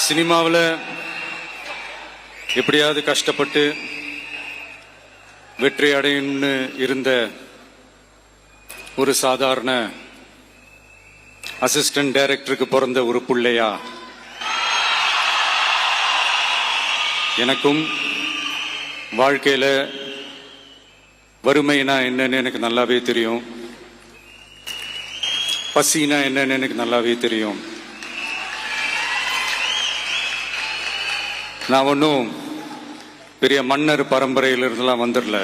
சினிமாவில் எப்படியாவது கஷ்டப்பட்டு வெற்றி அடையணும்னு இருந்த ஒரு சாதாரண அசிஸ்டன்ட் டைரக்டருக்கு பிறந்த ஒரு பிள்ளையா எனக்கும் வாழ்க்கையில வறுமைனா என்னன்னு எனக்கு நல்லாவே தெரியும், பசினா என்னன்னு எனக்கு நல்லாவே தெரியும். நான் ஒன்றும் பெரிய மன்னர் பரம்பரையிலிருந்துலாம் வந்துடல.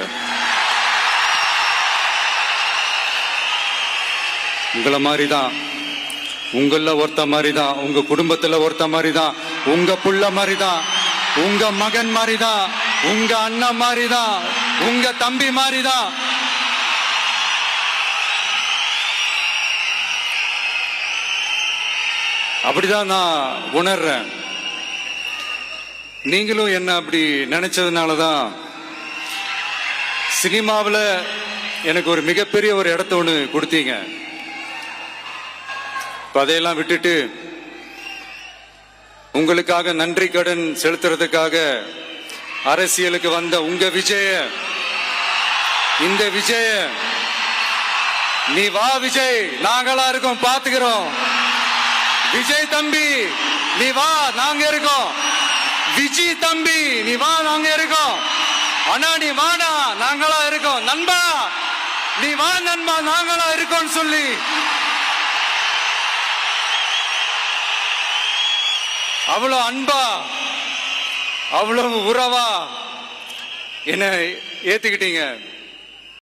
உங்களை மாதிரி தான், உங்கள ஒருத்த மாதிரி தான், உங்க குடும்பத்துல ஒருத்த மாதிரி தான், உங்க புள்ள மாதிரி தான், உங்க மகன் மாதிரி தான், உங்க அண்ணன் மாதிரி தான், உங்க தம்பி மாதிரி தான். அப்படிதான் நான் உணர்றேன். நீங்களும் என்ன அப்படி நினைச்சதுனாலதான் சினிமாவில் எனக்கு ஒரு மிகப்பெரிய ஒரு இடத்த ஒன்று கொடுத்தீங்க. அதையெல்லாம் விட்டுட்டு உங்களுக்காக நன்றி கடன் செலுத்துறதுக்காக அரசியலுக்கு வந்த உங்க விஜய, இந்த விஜய, நீ வா விஜய், நாங்களா இருக்கோம், பாத்துக்கிறோம். விஜய் தம்பி நீ வா, நாங்க இருக்கோம். விஜய் தம்பி நீ வா, நாங்க இருக்கோம். அண்ணா நீ வாடா, நாங்களா இருக்கோம். நண்பா நீ வா நண்பா, நாங்களா இருக்கோம் சொல்லி அவ்வளவு அன்பா, அவ்வளவு உறவா என்ன ஏத்துக்கிட்டீங்க.